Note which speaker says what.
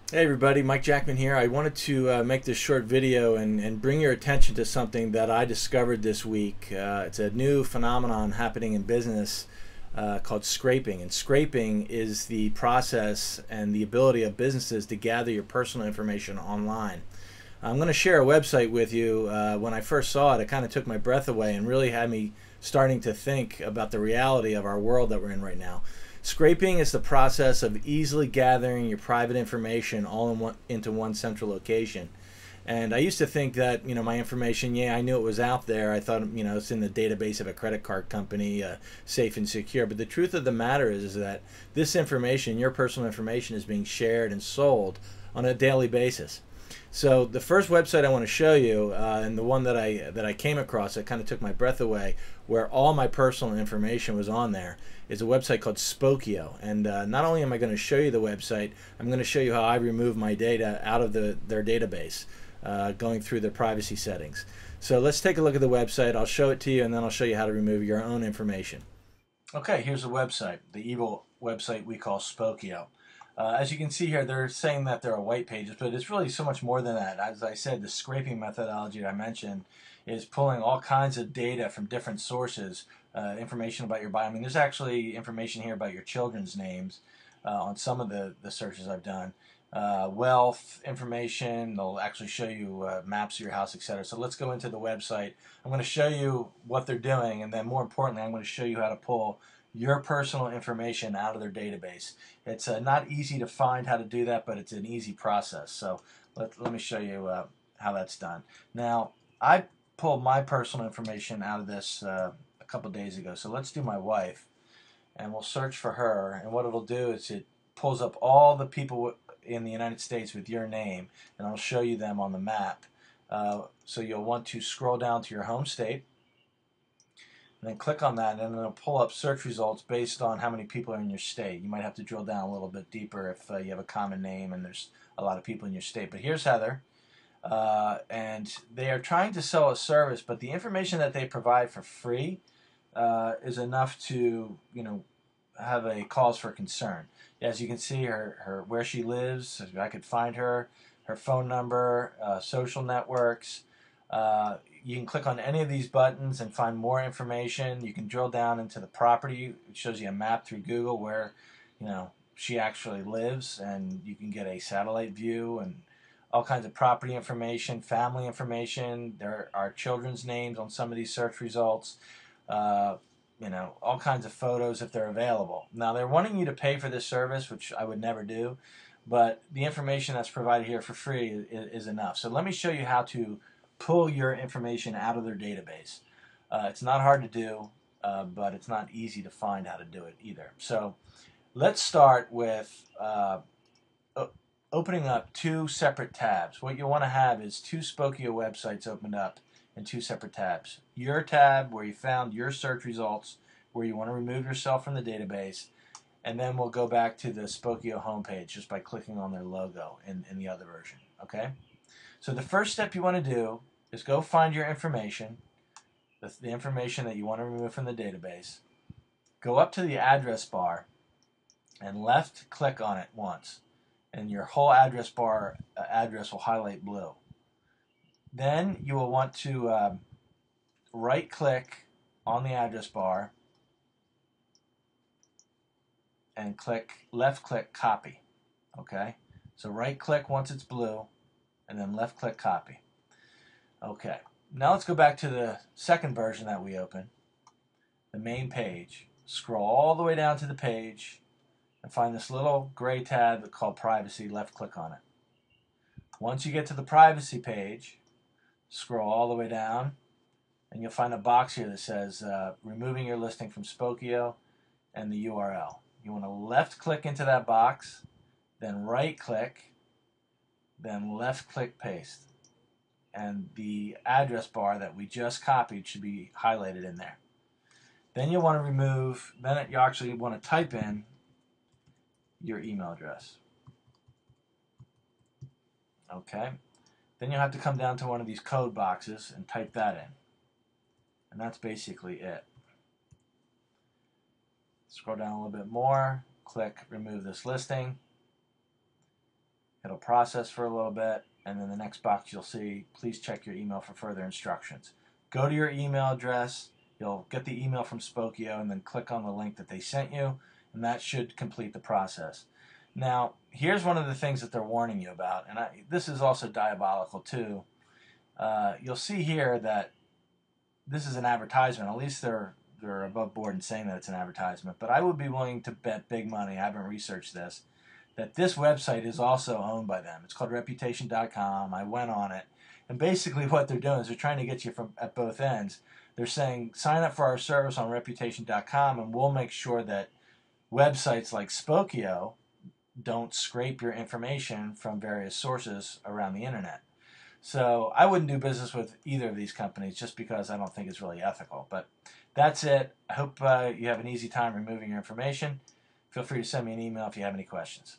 Speaker 1: Hey everybody, Mike Jackman here. I wanted to make this short video and bring your attention to something that I discovered this week. It's a new phenomenon happening in business called scraping. And scraping is the process and the ability of businesses to gather your personal information online. I'm going to share a website with you. When I first saw it, it kind of took my breath away and really had me starting to think about the reality of our world that we're in right now. Scraping is the process of easily gathering your private information all into one central location. And I used to think that, my information, yeah, I knew it was out there. I thought, it's in the database of a credit card company, safe and secure. But the truth of the matter is that this information, your personal information, is being shared and sold on a daily basis. So the first website I want to show you, and the one that I came across that kind of took my breath away, where all my personal information was on there, is a website called Spokeo. And not only am I going to show you the website, I'm going to show you how I remove my data out of their database, going through their privacy settings. So let's take a look at the website. I'll show it to you, and then I'll show you how to remove your own information. Okay, here's the website, the evil website we call Spokeo. As you can see here, they're saying that there are white pages, but it's really so much more than that. As I said, the scraping methodology that I mentioned is pulling all kinds of data from different sources, information about your bio. I mean, there's actually information here about your children's names on some of the searches I've done. Wealth information, they'll actually show you maps of your house, etc. So let's go into the website. I'm going to show you what they're doing, and then more importantly, I'm going to show you how to pull your personal information out of their database. It's not easy to find how to do that, but it's an easy process. So let me show you how that's done. Now, I pulled my personal information out of this a couple days ago. So let's do my wife, and we'll search for her. And what it'll do is it pulls up all the people in the United States with your name, and I'll show you them on the map. So you'll want to scroll down to your home state, and then click on that, and then it'll pull up search results based on how many people are in your state. You might have to drill down a little bit deeper if you have a common name and there's a lot of people in your state. But here's Heather, and they are trying to sell a service, but the information that they provide for free is enough to, have a cause for concern. As you can see, her where she lives, I could find her phone number, social networks. You can click on any of these buttons and find more information. You can drill down into the property. It shows you a map through Google where, she actually lives, and you can get a satellite view and all kinds of property information, family information. There are children's names on some of these search results. All kinds of photos if they're available. Now, they're wanting you to pay for this service, which I would never do, but the information that's provided here for free is enough. So let me show you how to pull your information out of their database. It's not hard to do, but it's not easy to find how to do it either. So let's start with opening up two separate tabs. What you'll want to have is two Spokeo websites opened up in two separate tabs. Your tab, where you found your search results, where you want to remove yourself from the database, and then we'll go back to the Spokeo homepage just by clicking on their logo in the other version. Okay? So the first step you want to do is go find your information, the information that you want to remove from the database. Go up to the address bar and left click on it once, and your whole address bar address will highlight blue. Then you will want to right click on the address bar and left click copy. Okay, so right click once it's blue, and then left click copy. Okay, now let's go back to the second version that we opened, the main page. Scroll all the way down to the page and find this little gray tab called privacy. Left click on it. Once you get to the privacy page, scroll all the way down, and you'll find a box here that says removing your listing from Spokeo and the URL. You want to left click into that box, then right click, then left click paste. And the address bar that we just copied should be highlighted in there. Then you want to remove, then you actually want to type in your email address. Okay. Then you'll have to come down to one of these code boxes and type that in. And that's basically it. Scroll down a little bit more, click remove this listing. It'll process for a little bit, and then the next box you'll see, please check your email for further instructions. Go to your email address, you'll get the email from Spokeo, and then click on the link that they sent you, and that should complete the process. Now, here's one of the things that they're warning you about, and this is also diabolical too. You'll see here that this is an advertisement. At least they're above board in saying that it's an advertisement, but I would be willing to bet big money, I haven't researched this, that this website is also owned by them. It's called Reputation.com. I went on it, and basically what they're doing is they're trying to get you from at both ends. They're saying, sign up for our service on Reputation.com, and we'll make sure that websites like Spokeo don't scrape your information from various sources around the internet. So I wouldn't do business with either of these companies just because I don't think it's really ethical. But that's it. I hope you have an easy time removing your information. Feel free to send me an email if you have any questions.